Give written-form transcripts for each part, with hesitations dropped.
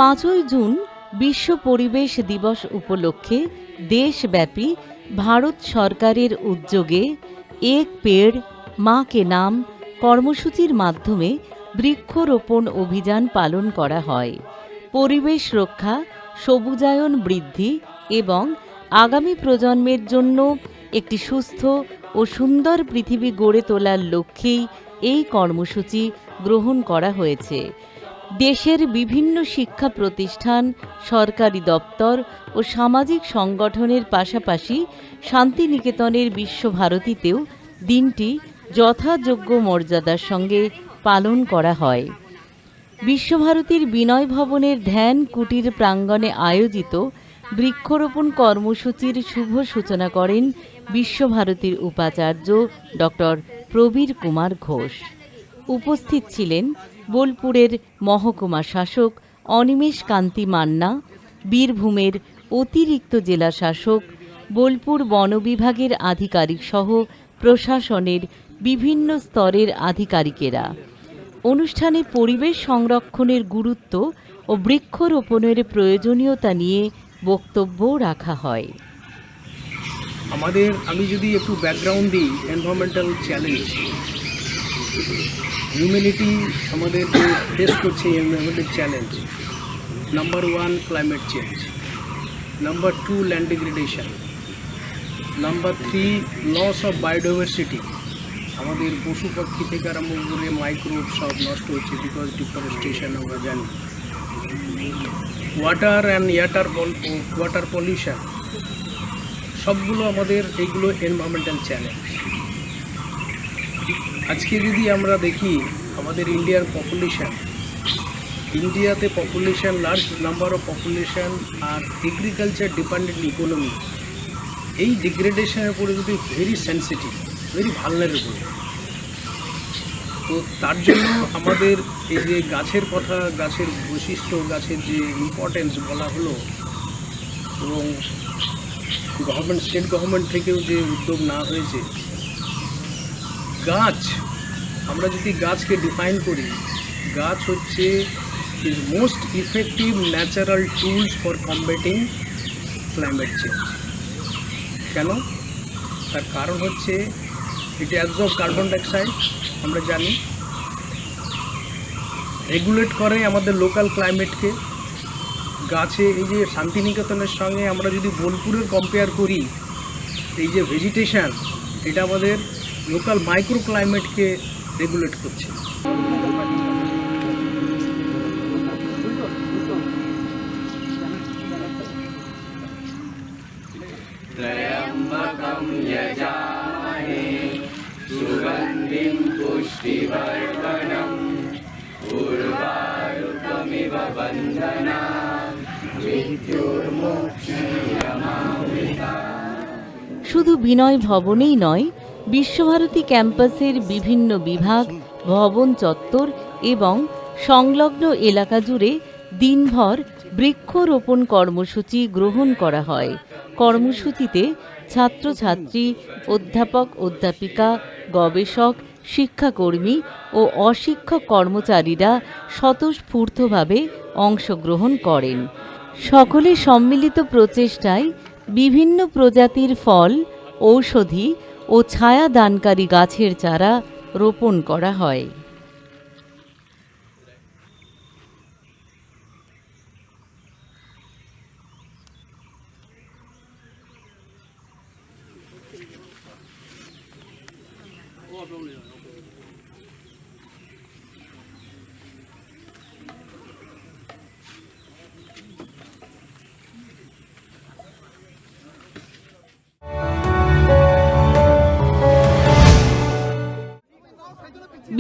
5ই June বিশ্ব পরিবেশ দিবস উপলক্ষে দেশব্যাপী ভারত সরকারের উদ্যোগে এক পেড় মা কে নাম কর্মসূচির মাধ্যমে বৃক্ষরোপণ অভিযান পালন করা হয়। পরিবেশ রক্ষা, সবুজায়ন বৃদ্ধি এবং আগামী প্রজন্মের জন্য একটি সুস্থ ও সুন্দর পৃথিবী গড়ে তোলার লক্ষ্যেই এই কর্মসূচি গ্রহণ করা হয়েছে। দেশের বিভিন্ন শিক্ষা প্রতিষ্ঠান, সরকারি দপ্তর ও সামাজিক সংগঠনের পাশাপাশি শান্তিনিকেতনের বিশ্বভারতীতেও দিনটি যথাযোগ্য মর্যাদার সঙ্গে পালন করা হয়। বিশ্বভারতীর বিনয় ভবনের ধ্যান কুটির প্রাঙ্গণে আয়োজিত বৃক্ষরোপণ কর্মসূচির শুভ সূচনা করেন বিশ্বভারতীর উপাচার্য ডক্টর প্রবীর কুমার ঘোষ। উপস্থিত ছিলেন বোলপুরের মহকুমা শাসক অনিমেষ কান্তি মান্না, বীরভূমের অতিরিক্ত জেলা শাসক, বোলপুর বন বিভাগের আধিকারিক সহ প্রশাসনের বিভিন্ন স্তরের আধিকারিকেরা। অনুষ্ঠানে পরিবেশ সংরক্ষণের গুরুত্ব ও বৃক্ষরোপণের প্রয়োজনীয়তা নিয়ে বক্তব্য রাখা হয়। আমি যদি একটু ব্যাকগ্রাউন্ড দিই, এনভায়রনমেন্টাল চ্যালেঞ্জ হিউম্যানিটি আমাদের যে ফেস করছে environmental challenge, number 1 climate change, number 2 land degradation, number 3 loss of biodiversity. আমাদের পশু পাখি থেকে আরম্ভ করে মাইক্রোব সব নষ্ট হচ্ছে বিকজ ডিফরেস্টেশন আমরা জানি। ওয়াটার পলিউশন, সবগুলো আমাদের এইগুলো এনভায়রনমেন্টাল চ্যালেঞ্জ। আজকে যদি আমরা দেখি আমাদের ইন্ডিয়ার ইন্ডিয়াতে population, large number of population আর এগ্রিকালচার ডিপেন্ডেন্ট ইকোনমি, এই ডিগ্রেডেশনের উপরে যদি ভেরি সেন্সিটিভ, ভেরি ভালনারেবল। তো তার জন্য আমাদের এই যে গাছের কথা, গাছের বৈশিষ্ট্য, গাছের যে ইম্পর্টেন্স বলা হলো, এবং স্টেট গভর্নমেন্ট থেকেও যে উদ্যোগ নেওয়া হয়েছে, গাছ, আমরা যদি গাছকে ডিফাইন করি, গাছ হচ্ছে is most effective natural tools for combating climate change. কেন? তার কারণ হচ্ছে এটি অ্যাবজর্ব কার্বন ডাইঅক্সাইড, আমরা জানি, রেগুলেট করে আমাদের লোকাল ক্লাইমেটকে। গাছে এই যে শান্তিনিকেতনের সঙ্গে আমরা যদি বোলপুরের কম্পেয়ার করি, এই যে ভেজিটেশন, এটা আমাদের লোকাল মাইক্রো ক্লাইমেটকে রেগুলেট করছে। ত্রয়ম্বকম যজামহে সুগন্ধিম পুষ্টিবর্ধনম উর্বারুকমিব বন্ধনাৎ মৃত্যুর্মোক্ষামৃতা। শুধু বিনয় ভবনেই নয়, বিশ্বভারতী ক্যাম্পাসের বিভিন্ন বিভাগ, ভবন চত্বর এবং সংলগ্ন এলাকা জুড়ে দিনভর বৃক্ষরোপণ কর্মসূচি গ্রহণ করা হয়। কর্মসূচিতে ছাত্রছাত্রী, অধ্যাপক অধ্যাপিকা, গবেষক, শিক্ষাকর্মী ও অশিক্ষক কর্মচারীরা স্বতঃস্ফূর্তভাবে অংশগ্রহণ করেন। সকলে সম্মিলিত প্রচেষ্টায় বিভিন্ন প্রজাতির ফল, ঔষধি ও ছায়া দানকারী গাছের চারা রোপণ করা হয়।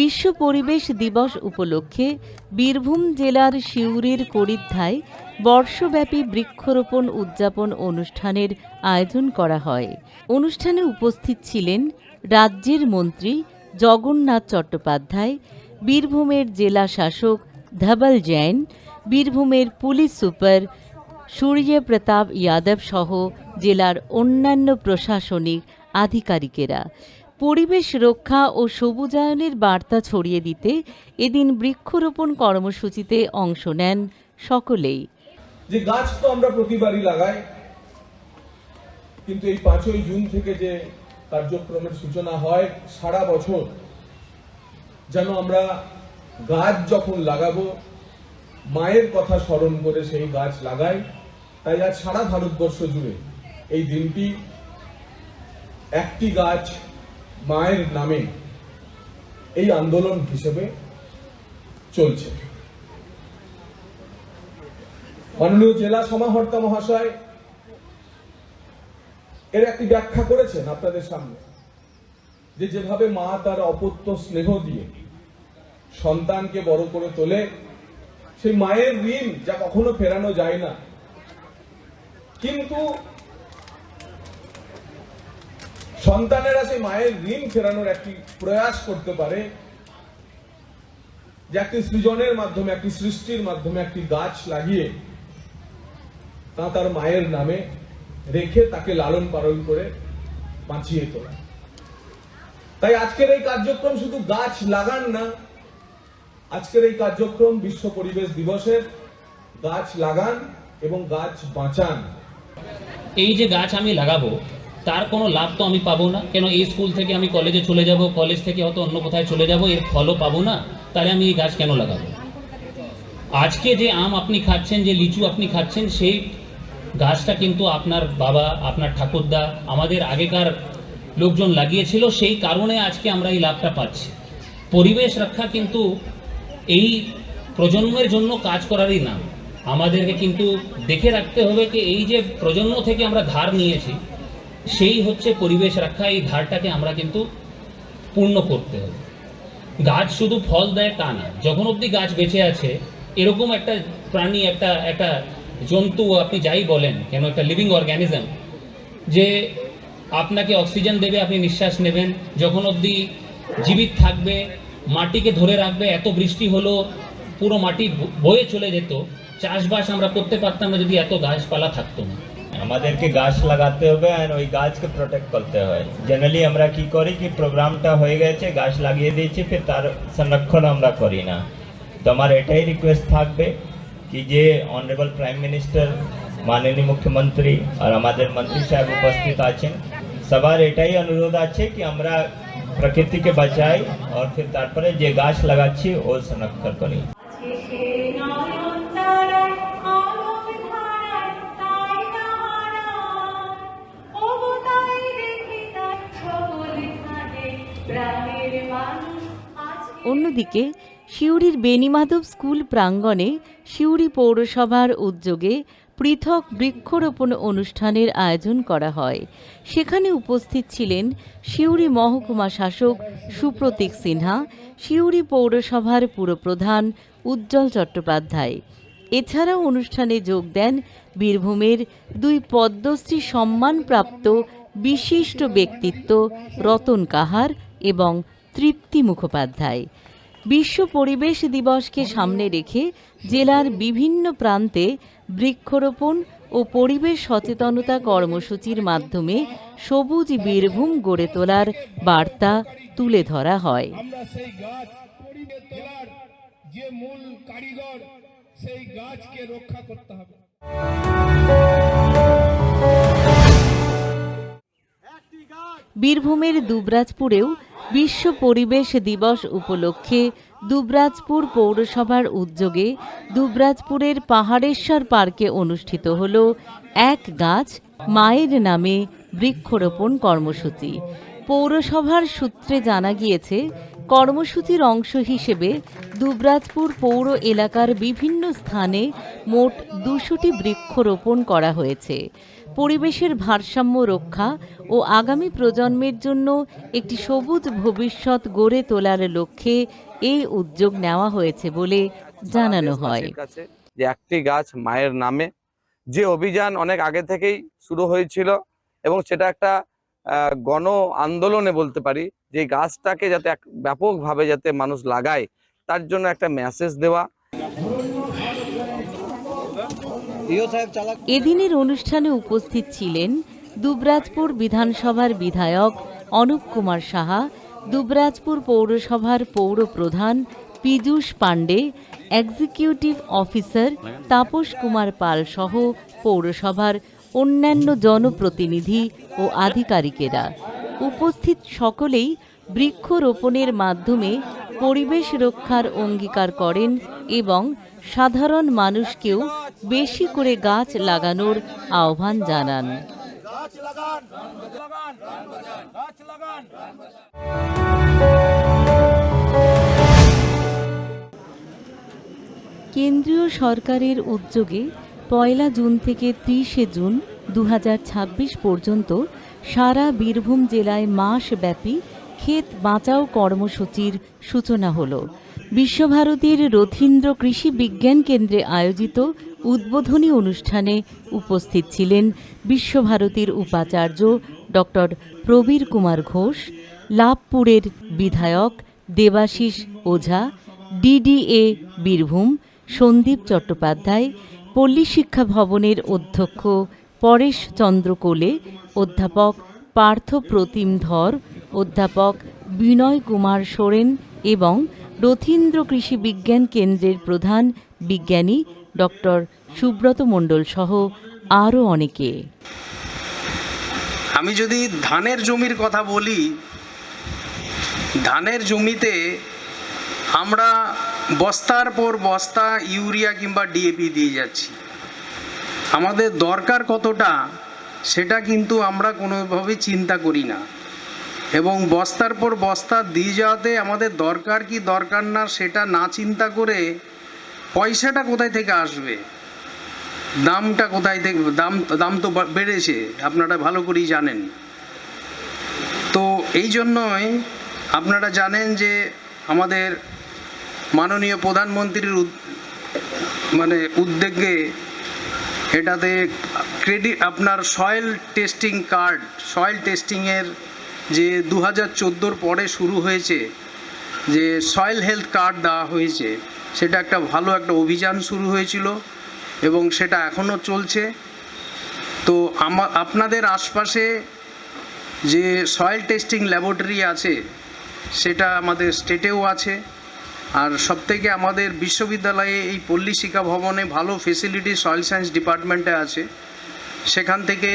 বিশ্ব পরিবেশ দিবস উপলক্ষে বীরভূম জেলার সিউড়ির করিধ্যায় বর্ষব্যাপী বৃক্ষরোপণ উদযাপন অনুষ্ঠানের আয়োজন করা হয়। অনুষ্ঠানে উপস্থিত ছিলেন রাজ্যের মন্ত্রী জগন্নাথ চট্টোপাধ্যায়, বীরভূমের জেলা শাসক ধবল জৈন, বীরভূমের পুলিশ সুপার সূর্য প্রতাপ যাদব সহ জেলার অন্যান্য প্রশাসনিক আধিকারিকেরা। পরিবেশ রক্ষা ও সবুজায়নের বার্তা ছড়িয়ে দিতে এদিন বৃক্ষরোপণ কর্মসূচিতে অংশ নেন সকলেই। যে গাছ তো আমরা প্রতিবারই লাগাই, কিন্তু এই 5ই জুন থেকে যে কার্যক্রমের সূচনা হয়, সারা বছর যেন আমরা গাছ যখন লাগাবো মায়ের কথা স্মরণ করে সেই গাছ লাগাই। তাই আজ সারা ভারতবর্ষ জুড়ে এই দিনটি একটি গাছ মায়ের নামে এই আন্দোলন হিসেবে চলছে। মাননীয় জেলা সমাহর্তা মহাশয় এর একটি ব্যাখ্যা করেছেন আপনাদের সামনে, যে যেভাবে মা তার অপত্য স্নেহ দিয়ে সন্তানকে বড় করে তোলে, সেই মায়ের ঋণ যা কখনো ফেরানো যায় না, কিন্তু সন্তানেরা সেই মায়ের ঋণ ফেরানোর একটি প্রয়াস করতে পারে, যে একটি সৃজনের মাধ্যমে, একটি সৃষ্টির মাধ্যমে একটি গাছ লাগিয়ে তা তার মায়ের নামে রেখে তাকে লালন পালন করে বাঁচিয়ে তোলা। তাই আজকের এই কার্যক্রম শুধু গাছ লাগান না, আজকের এই কার্যক্রম বিশ্ব পরিবেশ দিবসের গাছ লাগান এবং গাছ বাঁচান। এই যে গাছ আমি লাগাবো তার কোনো লাভ তো আমি পাবো না, কেন এই স্কুল থেকে আমি কলেজে চলে যাব, কলেজ থেকে হয়তো অন্য কোথায় চলে যাব, এর ফলও পাবো না, তাহলে আমি এই গাছ কেন লাগাবো? আজকে যে আম আপনি খাচ্ছেন, যে লিচু আপনি খাচ্ছেন, সেই গাছটা কিন্তু আপনার বাবা, আপনার ঠাকুরদা, আমাদের আগেকার লোকজন লাগিয়েছিল, সেই কারণে আজকে আমরা এই লাভটা পাচ্ছি। পরিবেশ রক্ষা কিন্তু এই প্রজন্মের জন্য কাজ করারই নাম। আমাদেরকে কিন্তু দেখে রাখতে হবে যে এই যে প্রজন্ম থেকে আমরা ধার নিয়েছি, সেই হচ্ছে পরিবেশ রক্ষা। এই ধারটাকে আমরা কিন্তু পূর্ণ করতে হবে। গাছ শুধু ফল দেয় তা না, যখন অবধি গাছ বেঁচে আছে, এরকম একটা প্রাণী, একটা জন্তু, আপনি যাই বলেন কেন, একটা লিভিং অর্গানিজম, যে আপনাকে অক্সিজেন দেবে, আপনি নিঃশ্বাস নেবেন, যখন অবধি জীবিত থাকবে, মাটিকে ধরে রাখবে। এত বৃষ্টি হলো পুরো মাটি বয়ে চলে যেত, চাষবাস আমরা করতে পারতাম না যদি এত গাছপালা থাকতো না। আমাদেরকে গাছ লাগাতে হবে আর ওই গাছকে প্রোটেক্ট করতে হয়। জেনারেলি আমরা কি করি কি প্রোগ্রামটা হয়ে গেছে, গাছ লাগিয়ে দিয়েছি, ফির তার সংরক্ষণ আমরা করি না। তো আমার এটাই রিকোয়েস্ট থাকবে কি যে অনারেবল প্রাইম মিনিস্টার, মাননীয় মুখ্যমন্ত্রী আর আমাদের মন্ত্রী সাহেব উপস্থিত আছেন, সবার এটাই অনুরোধ আছে কি আমরা প্রকৃতিকে বাঁচাই আর ফির তারপরে যে গাছ লাগাচ্ছি ও সংরক্ষণ করি। অন্যদিকে সিউড়ির বেণীমাধব স্কুল প্রাঙ্গণে সিউড়ি পৌরসভার উদ্যোগে পৃথক বৃক্ষরোপণ অনুষ্ঠানের আয়োজন করা হয়। সেখানে উপস্থিত ছিলেন সিউড়ি মহকুমা শাসক সুপ্রতীক সিনহা, সিউড়ি পৌরসভার পুরপ্রধান উজ্জ্বল চট্টোপাধ্যায়। এছাড়াও অনুষ্ঠানে যোগ দেন বীরভূমের 2 পদ্মশ্রী সম্মানপ্রাপ্ত বিশিষ্ট ব্যক্তিত্ব রতন কাহার এবং তৃপ্তি মুখোপাধ্যায়। বিশ্ব পরিবেশ দিবসকে সামনে রেখে জেলার বিভিন্ন প্রান্তে বৃক্ষরোপণ ও পরিবেশ সচেতনতা কর্মসূচির মাধ্যমে সবুজ বীরভূম গড়ে তোলার বার্তা তুলে ধরা হয়। আমরা সেই গাছ পরিবে তোলার যে মূল কারিগর, সেই গাছকে রক্ষা করতে হবে। বীরভূমের দুবরাজপুরেও বিশ্ব পরিবেশ দিবস উপলক্ষে দুবরাজপুর পৌরসভার উদ্যোগে দুবরাজপুরের পাহাড়েশ্বর পার্কে অনুষ্ঠিত হল এক গাছ মায়ের নামে বৃক্ষরোপণ কর্মসূচি। পৌরসভার সূত্রে জানা গিয়েছে, কর্মসূচির অংশ হিসেবে দুবরাজপুর পৌর এলাকার বিভিন্ন স্থানে মোট 200টি বৃক্ষরোপণ করা হয়েছে। পরিবেশের ভারসাম্য রক্ষা ও আগামী প্রজন্মের জন্য একটি সবুজ ভবিষ্যৎ গড়ে তোলার লক্ষ্যে এই উদ্যোগ নেওয়া হয়েছে বলে জানানো হয়। যে একটি গাছ মায়ের নামে, যে অভিযান অনেক আগে থেকেই শুরু হয়েছিল এবং সেটা একটা গণ আন্দোলনে বলতে পারি, যে গাছটাকে যাতে ব্যাপকভাবে যাতে মানুষ লাগায়, তার জন্য একটা মেসেজ দেওয়া। এদিনের অনুষ্ঠানে উপস্থিত ছিলেন দুবরাজপুর বিধানসভার বিধায়ক অনুপ কুমার সাহা, দুবরাজপুর পৌরসভার পৌর প্রধান পীযূষ পাণ্ডে, এক্সিকিউটিভ অফিসার তাপস কুমার পাল সহ পৌরসভার অন্যান্য জনপ্রতিনিধি ও আধিকারিকেরা। উপস্থিত সকলেই বৃক্ষরোপণের মাধ্যমে পরিবেশ রক্ষার অঙ্গীকার করেন এবং সাধারণ মানুষকেও বেশি করে গাছ লাগানোর আহ্বান জানান। কেন্দ্রীয় সরকারের উদ্যোগে 1 জুন থেকে 30 জুন 2026 পর্যন্ত সারা বীরভূম জেলায় মাসব্যাপী ক্ষেত বাঁচাও কর্মসূচির সূচনা হল। বিশ্বভারতীর রথীন্দ্র কৃষি বিজ্ঞান কেন্দ্রে আয়োজিত উদ্বোধনী অনুষ্ঠানে উপস্থিত ছিলেন বিশ্বভারতীর উপাচার্য ডক্টর প্রবীর কুমার ঘোষ, লাভপুরের বিধায়ক দেবাশিস ওঝা, ডিডিএ বীরভূম সন্দীপ চট্টোপাধ্যায়, পল্লী শিক্ষা ভবনের অধ্যক্ষ পরেশ চন্দ্র কোলে, অধ্যাপক পার্থ প্রতিম ধর, অধ্যাপক বিনয় কুমার সোরেন এবং রথীন্দ্র কৃষি বিজ্ঞান কেন্দ্রের প্রধান বিজ্ঞানী ডক্টর সুব্রত মণ্ডল সহ আরও অনেকে। আমি যদি ধানের জমির কথা বলি, ধানের জমিতে আমরা বস্তার পর বস্তা ইউরিয়া কিংবা ডিএপি দিয়ে যাচ্ছি। আমাদের দরকার কতটা সেটা কিন্তু আমরা কোনোভাবেই চিন্তা করি না, এবং বস্তার পর বস্তা দিয়ে যাওয়াতে আমাদের দরকার কি দরকার না সেটা না চিন্তা করে পয়সাটা কোথায় থেকে আসবে, দামটা কোথায় থেকে, দাম তো বেড়েছে, আপনারা ভালো করেই জানেন। তো এই জন্যই আপনারা জানেন যে আমাদের মাননীয় প্রধানমন্ত্রীর উদ্যোগে এটাতে ক্রেডিট আপনার সয়েল টেস্টিং কার্ড, সয়েল টেস্টিংয়ের যে 2014 পরে শুরু হয়েছে, যে সয়েল হেলথ কার্ড দেওয়া হয়েছে, সেটা একটা ভালো একটা অভিযান শুরু হয়েছিল এবং সেটা এখনও চলছে। তো আপনাদের আশপাশে যে সয়েল টেস্টিং ল্যাবরেটরি আছে সেটা আমাদের স্টেটেও আছে, আর সবথেকে আমাদের বিশ্ববিদ্যালয়ে এই পল্লী শিক্ষা ভবনে ভালো ফেসিলিটি সয়েল সায়েন্স ডিপার্টমেন্টে আছে। সেখান থেকে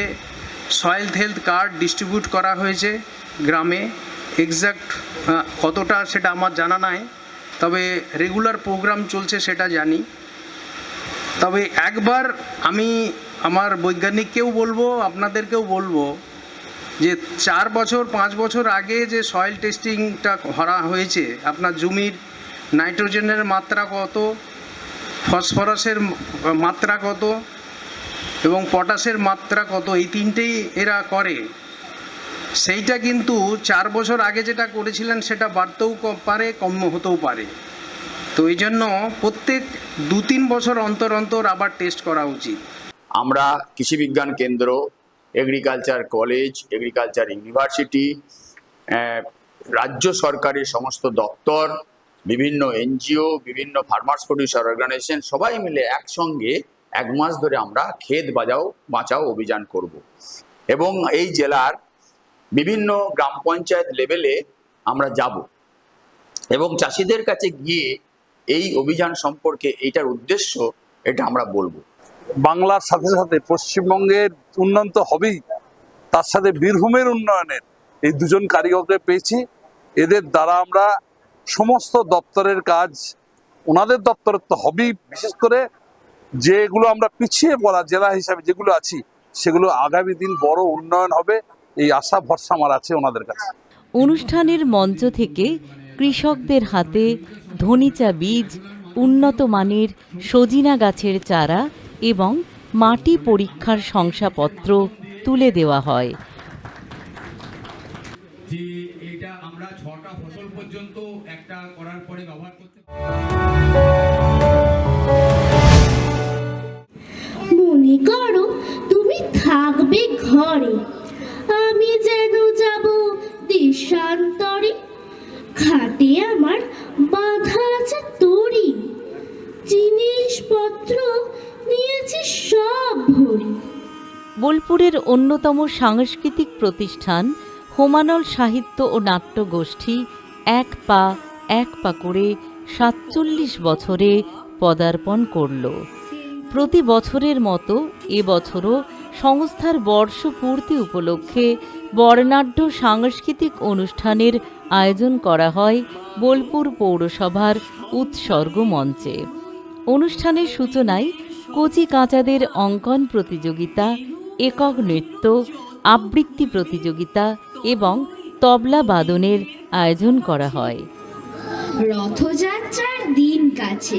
সয়েল হেলথ কার্ড ডিস্ট্রিবিউট করা হয়েছে গ্রামে। এক্স্যাক্ট কতটা সেটা আমার জানা নাই, তবে রেগুলার প্রোগ্রাম চলছে সেটা জানি। তবে একবার আমি আমার বৈজ্ঞানিককেও বলবো, আপনাদেরকেও বলবো যে 4 বছর 5 বছর আগে যে সয়েল টেস্টিংটা করা হয়েছে, আপনার জমির নাইট্রোজেনের মাত্রা কত, ফসফরাসের মাত্রা কত এবং পটাশের মাত্রা কত, এই তিনটেই এরা করে। সেইটা কিন্তু 4 বছর আগে যেটা করেছিলেন সেটা বাড়তেও পারে, কম হতেও পারে। তো এই জন্য প্রত্যেক 2-3 বছর অন্তর অন্তর আবার টেস্ট করা উচিত। আমরা কৃষি বিজ্ঞান কেন্দ্র, এগ্রিকালচার কলেজ, এগ্রিকালচার ইউনিভার্সিটি, রাজ্য সরকারের সমস্ত দপ্তর, বিভিন্ন এনজিও, বিভিন্ন ফার্মার্স প্রডিউসার অর্গানাইজেশন সবাই মিলে একসঙ্গে 1 মাস ধরে আমরা ক্ষেত বাঁচাও অভিযান করব এবং এই জেলার বিভিন্ন গ্রাম পঞ্চায়েত লেভেলে আমরা যাব এবং চাষিদের কাছে গিয়ে এই অভিযান সম্পর্কে এইটার উদ্দেশ্য এটা আমরা বলবো। বাংলার সাথে সাথে পশ্চিমবঙ্গের উন্নয়ন তো হবেই, তার সাথে বীরভূমের উন্নয়নের এই 2 জন কারিগরকে পেয়েছি। এদের দ্বারা আমরা সমস্ত দপ্তরের কাজ, ওনাদের দপ্তরের তো হবেই, বিশেষ করে যেগুলো আমরা পিছিয়ে পড়া জেলা হিসাবে যেগুলো আছি সেগুলো আগামী দিন বড় উন্নয়ন হবে, এই আশা ভরসা আমার আছে ওনাদের কাছে। অনুষ্ঠানের মঞ্চ থেকে কৃষকদের হাতে ধনিচা বীজ, উন্নত মানের সজিনা গাছের চারা এবং মাটি পরীক্ষার শংসাপত্র তুলে দেওয়া হয়। যে এটা আমরা 6টা ফসল পর্যন্ত একটা করার পরে ব্যবহার করতে মনে করো তুমি থাকবে ঘরে, আমি যেন যাব দেশান্তরে, খাটে আমার বাঁধা আছে তরি, জিনিসপত্র নিয়েছি সব ভরি। বোলপুরের অন্যতম সাংস্কৃতিক প্রতিষ্ঠান হোমানল সাহিত্য ও নাট্য গোষ্ঠী এক পা করে 47 বছরে পদার্পণ করল। প্রতি বছরের মতো এবছরও সংস্থার বর্ষপূর্তি উপলক্ষে বর্ণাঢ্য সাংস্কৃতিক অনুষ্ঠানের আয়োজন করা হয় বোলপুর পৌরসভার উৎসর্গ মঞ্চে। অনুষ্ঠানের সূচনায় কচি কাঁচাদের অঙ্কন প্রতিযোগিতা, একক নৃত্য, আবৃত্তি প্রতিযোগিতা এবং তবলা বাদনের আয়োজন করা হয়। রথযাত্রার দিন কাছে,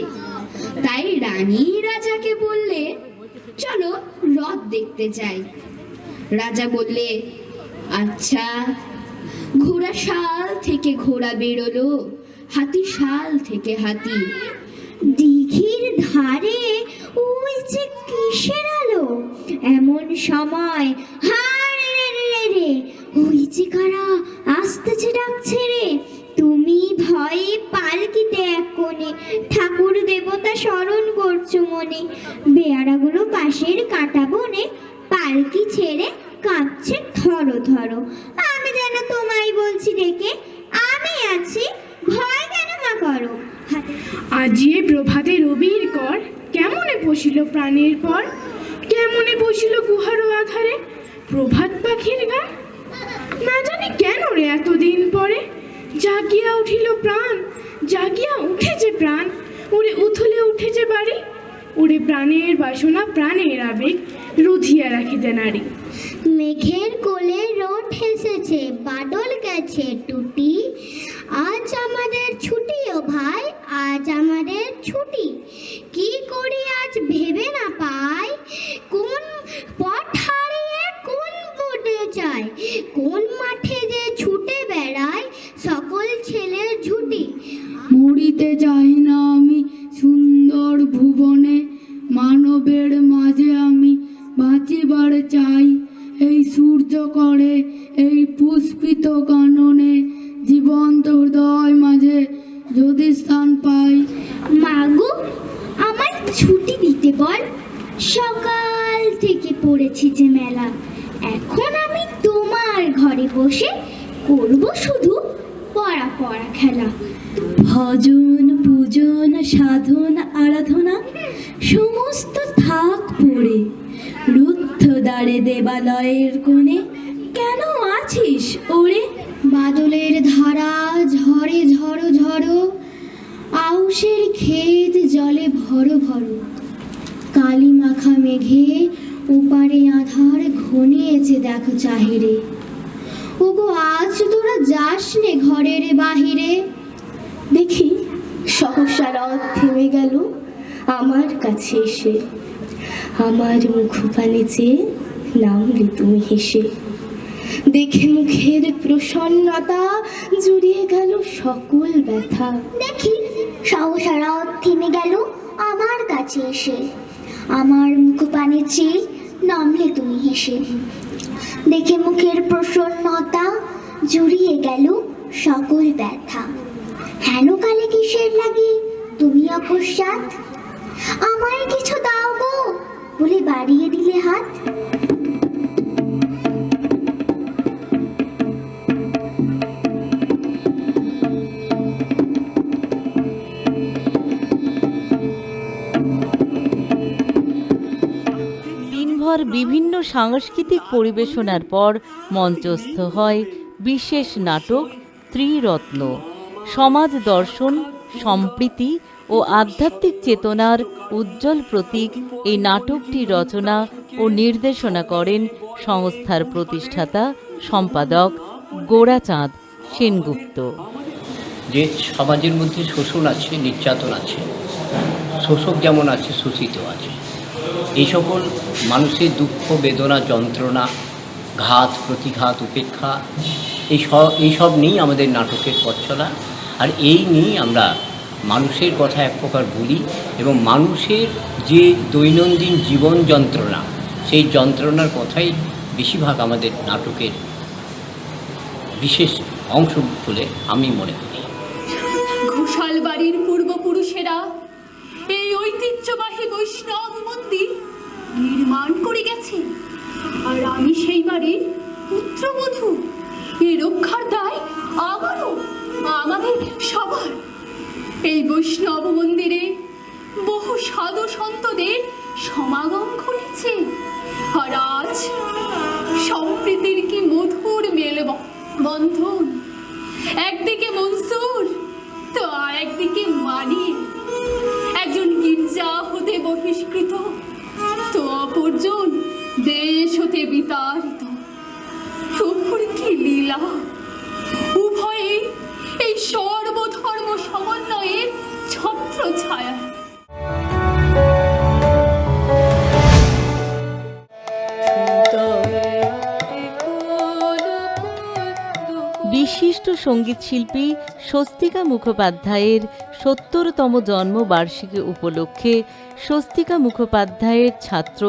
তাই রানী রাজাকে বললে, চলো রথ দেখতে যাই। রাজা বললে, আচ্ছা। ঘোড়া শাল থেকে ঘোড়া বেরোলো, হাতি শাল থেকে হাতি। দিঘির ধারে ওই যে কিসের আলো, এমন সময় হায় রে রে, ওই যে কারা আসতেছে ডাকছে রে। তুমি ভয়ে পালকিতে এক কোণে ঠাকুর দেবতা স্মরণ করছো মনে। বেয়ারাগুলো পাশের কাটা বনে পালকি ছেড়ে কাঁপছে ধরো ধরো। আমি যেন তোমায় বলছি ডেকে, আমি আছি, ভয় কেন মা করো। আজিয়ে প্রভাতে রবির কর, কেমনে বসিল প্রাণের পর। কেমনে বসিল গুহারো আধারে প্রভাত পাখির গান। না জানি কেন রে এতদিন পরে জাগিয়া উঠিল প্রাণ, জাগিয়া উঠেছে প্রাণ। ওরে উথলে উঠেছে বাড়ি, ওরে প্রাণের বাসনা প্রাণের আবেগ রুধিয়া রাখিতে নারী। মেঘের কোলে রোদ এসেছে, বাদল গেছে টুটি। আজ আমাদের ছুটি ও ভাই, আজ আমাদের ছুটি। কি করি আজ ভেবে না পাই, কোন পথ হারিয়ে কোন বোটে যাই। কোন মাঠে যে ছুটে বেড়ায় সকল ছেলের ঝুটি। মরিতে যাই না আমি সুন্দর ভুবনে, মানবের মাঝে আমি বাঁচিবার চাই। এই সূর্য করে এই পুষ্পিত কাননে, জীবন্ত হৃদয় মাঝে যদি স্থান পাই। মাগো আমায় ছুটি দিতে বল, সকাল থেকে পড়েছি যে মেলা। এখন আমি তোমার ঘরে বসে করব শুধু পড়া পড়া খেলা। ভজন পূজন সাধন আরাধনা সমস্ত থাক পড়ে, রুদ্ধ দ্বারে দেবালয়ের কোণে কেন আছিস ওরে। বাদলের ধারা ঝরে ঝড়ো ঝড়ো, আউশের ক্ষেত জলে ভরো ভরো। কালি মাখা মেঘে ওপারে আধার ঘনিয়েছে দেখো চাহিরে। ওগো আজ তোরা যাস নে ঘরের বাহিরে। দেখি সহসা রথ থেমে গেল আমার কাছে এসে, আমার মুখ পানে চেয়ে নামলে তুমি হেসে। দেখে মুখের প্রসন্নতা জুড়িয়ে গেল সকল ব্যথা। দেখি সহসা রথ থেমে গেল আমার কাছে এসে, আমার মুখ পানে চেয়ে নামলে তুমি হেসে। দেখে মুখের প্রসন্নতা জুড়িয়ে গেল সকল ব্যথা। হেন কালে কিসের লাগে তুমি অকস্মাৎ, আমায় কিছু দাও গো বলে বাড়িয়ে দিলে হাত। দিনভর বিভিন্ন সাংস্কৃতিক পরিবেশনার পর মঞ্চস্থ হয় বিশেষ নাটক ত্রিরত্ন। সমাজ দর্শন, সম্প্রীতি ও আধ্যাত্মিক চেতনার উজ্জ্বল প্রতীক এই নাটকটি রচনা ও নির্দেশনা করেন সংস্থার প্রতিষ্ঠাতা সম্পাদক গোরাচাঁদ সেনগুপ্ত। যে সমাজের মধ্যে শোষণ আছে, নির্যাতন আছে, শোষক যেমন আছে শোষিত আছে, এই সকল মানুষের দুঃখ বেদনা যন্ত্রণা ঘাত প্রতিঘাত উপেক্ষা এই সব নিয়েই আমাদের নাটকের পথ চলা। আর এই নিয়েই আমরা মানুষের কথা এক প্রকার বলি এবং মানুষের যে দৈনন্দিন জীবন যন্ত্রণা সেই যন্ত্রণার কথাই বেশিরভাগ আমাদের নাটকের বিশেষ অংশ বলে আমি মনে করি। ঘোষাল বাড়ির পূর্বপুরুষেরা এই ঐতিহ্যবাহী বৈষ্ণব মন্দির নির্মাণ করে গেছে, আর আমি সেই বাড়ির পুত্রবধূ। এ রক্ষার দায় আমারও, আমাদের সবার। এই বৈষ্ণব মন্দিরে বহু সাধু সন্তদের সমাগম ঘটেছে। আর আজ সম্প্রীতির কি মধুর মেল বন্ধন, একদিকে মনসুর তো আর একদিকে মানি, একজন গির্জা হতে বহিষ্কৃত তো অপরজন দেশ হতে বিতাড়িত। প্রভুর কি লীলা! উভয়ে এই সর্বধর্ম সমন্বয়ের ছত্র ছায়া। বিশিষ্ট সঙ্গীতশিল্পী স্বস্তিকা মুখোপাধ্যায়ের ৭০তম জন্মবার্ষিকী উপলক্ষে স্বস্তিকা মুখোপাধ্যায়ের ছাত্র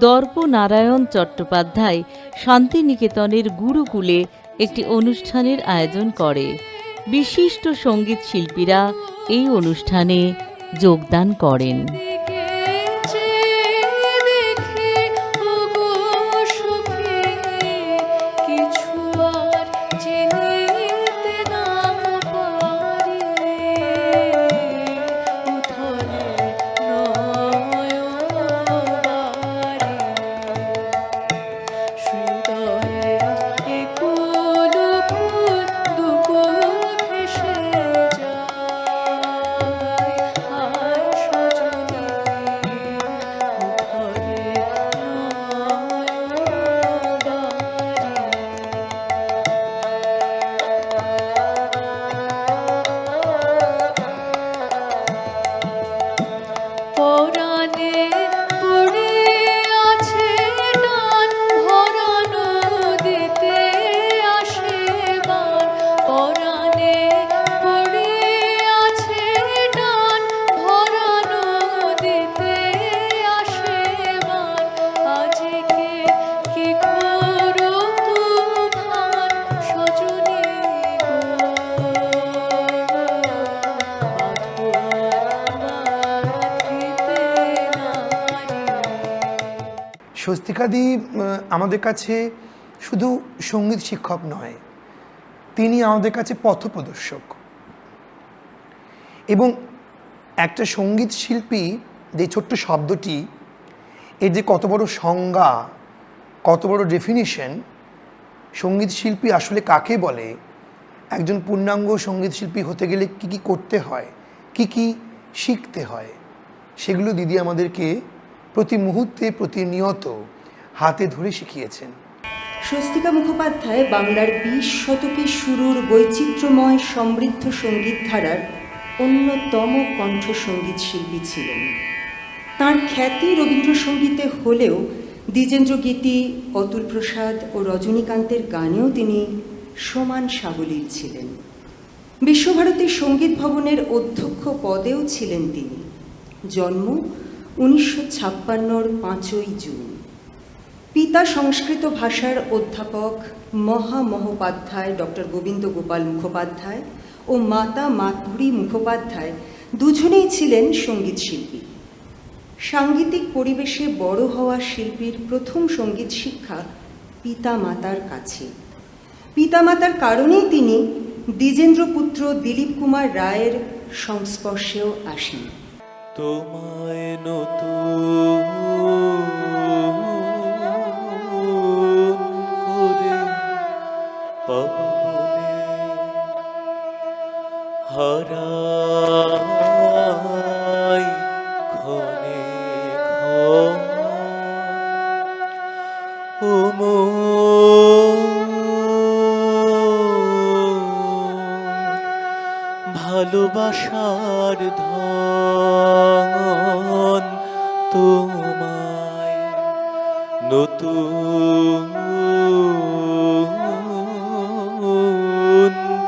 দর্পনারায়ণ চট্টোপাধ্যায় শান্তিনিকেতনের গুরুকুলে একটি অনুষ্ঠানের আয়োজন করে। বিশিষ্ট সঙ্গীত শিল্পীরা এই অনুষ্ঠানে যোগদান করেন। স্বস্তিকাদি আমাদের কাছে শুধু সঙ্গীত শিক্ষক নয়, তিনি আমাদের কাছে পথপ্রদর্শক। এবং একটা সঙ্গীত শিল্পী, যে ছোট্ট শব্দটি, এর যে কত বড় সংজ্ঞা, কত বড় ডেফিনিশন, সঙ্গীত শিল্পী আসলে কাকে বলে, একজন পূর্ণাঙ্গ সঙ্গীত শিল্পী হতে গেলে কি কি করতে হয়, কি কি শিখতে হয়, সেগুলো দিদি আমাদেরকে প্রতি মুহূর্তে প্রতিনিয়ত হাতে ধরে শিখিয়েছেন। স্বস্তিকা মুখোপাধ্যায় বাংলার ২০ শতকের শুরুর বৈচিত্র্যময় সমৃদ্ধ সঙ্গীত ধারার অন্যতম কণ্ঠসঙ্গীত শিল্পী ছিলেন। তাঁর খ্যাতি রবীন্দ্রসঙ্গীতে হলেও দ্বিজেন্দ্র গীতি, অতুল প্রসাদ ও রজনীকান্তের গানেও তিনি সমান সাবলীল ছিলেন। বিশ্বভারতী সঙ্গীত ভবনের অধ্যক্ষ পদেও ছিলেন তিনি। জন্ম ১৯৫৬-র ৫ই জুন। পিতা সংস্কৃত ভাষার অধ্যাপক মহামহোপাধ্যায় ডক্টর গোবিন্দ গোপাল মুখোপাধ্যায় ও মাতা মাধুরী মুখোপাধ্যায় দুজনেই ছিলেন সঙ্গীত শিল্পী। সাংগীতিক পরিবেশে বড় হওয়া শিল্পীর প্রথম সঙ্গীত শিক্ষা পিতামাতার কাছে। পিতামাতার কারণেই তিনি দ্বিজেন্দ্রপুত্র দিলীপ কুমার রায়ের সংস্পর্শেও আসেন। তোমায় নতুন করে পাবো বলে হারাই ক্ষণে ক্ষণ ও ভালোবাসার ধন তোমায় নতুন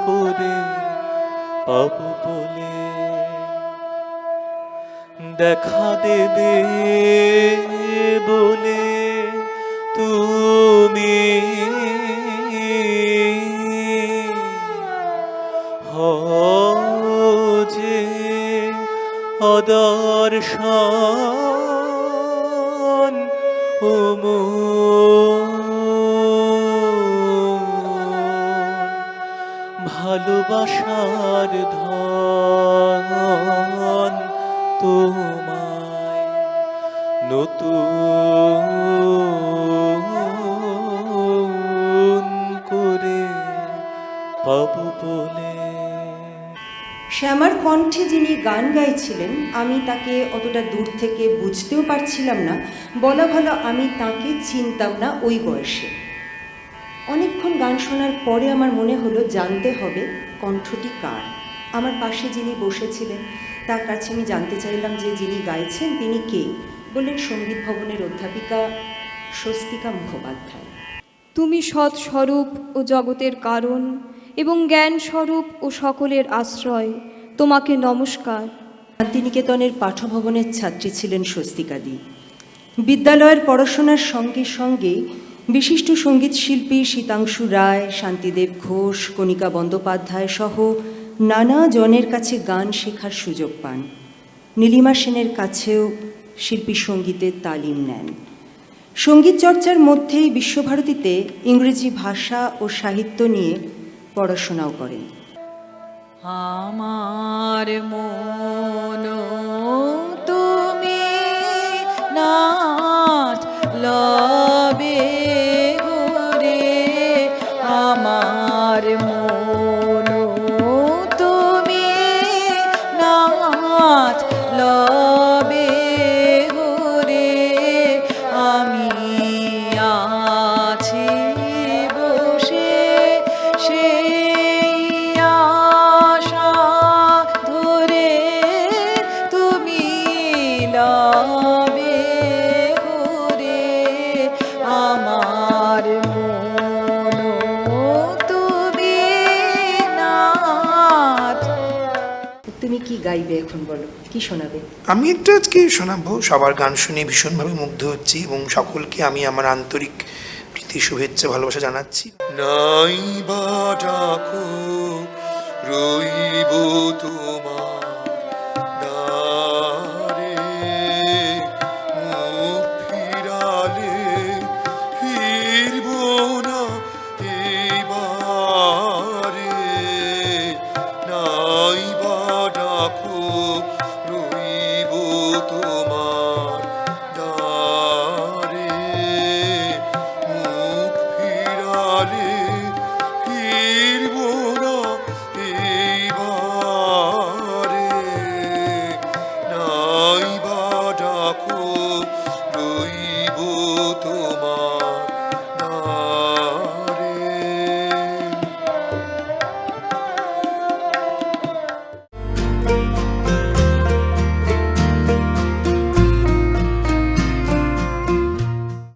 করে পাবো বলে দেখা দেবে বলে তুমি যে অদর্শন ও ভালোবাসার ধন তোমায় নতুন করে পাবো বলে। শ্যামার কণ্ঠে যিনি গান গাইছিলেন আমি তাকে অতটা দূর থেকে বুঝতেও পারছিলাম না, বলা ভালো আমি তাকে চিনতাম না ওই বয়সে। অনেকক্ষণ গান শোনার পরে আমার মনে হলো জানতে হবে কণ্ঠটি কার। আমার পাশে যিনি বসেছিলেন তার কাছে আমি জানতে চাইলাম যে যিনি গাইছেন তিনি কে। বললেন সঙ্গীত ভবনের অধ্যাপিকা স্বস্তিকা মুখোপাধ্যায়। তুমি সৎ স্বরূপ ও জগতের কারণ এবং জ্ঞান স্বরূপ ও সকলের আশ্রয়, তোমাকে নমস্কার। শান্তিনিকেতনের পাঠভবনের ছাত্রী ছিলেন স্বস্তিকাদি। বিদ্যালয়ের পড়াশোনার সঙ্গে সঙ্গে বিশিষ্ট সঙ্গীত শিল্পী শীতাংশু রায়, শান্তিদেব ঘোষ, কণিকা বন্দ্যোপাধ্যায় সহ নানা জনের কাছে গান শেখার সুযোগ পান। নীলিমা সেনের কাছেও শিল্পী সঙ্গীতের তালিম নেন। সঙ্গীত চর্চার মধ্যেই বিশ্বভারতীতে ইংরেজি ভাষা ও সাহিত্য নিয়ে পড়াশোনাও করেন। আমার মন তুমি নাচ লবে গোরে, আমার মন তুমি নাচ লবে গোরে, আমি আছি বসে সেই আশা ধরে, তুমি লবে গোরে, আমার মন তুমি নাচ। তুমি কি গাইবে এখন, বলো কি শোনাবে? আমি একটু আজকে শোনাবো। সবার গান শুনে ভীষণভাবে মুগ্ধ হচ্ছি এবং সকলকে আমি আমার আন্তরিক প্রীতি, শুভেচ্ছা, ভালোবাসা জানাচ্ছি। নাই বা ডাকো রইব তোমার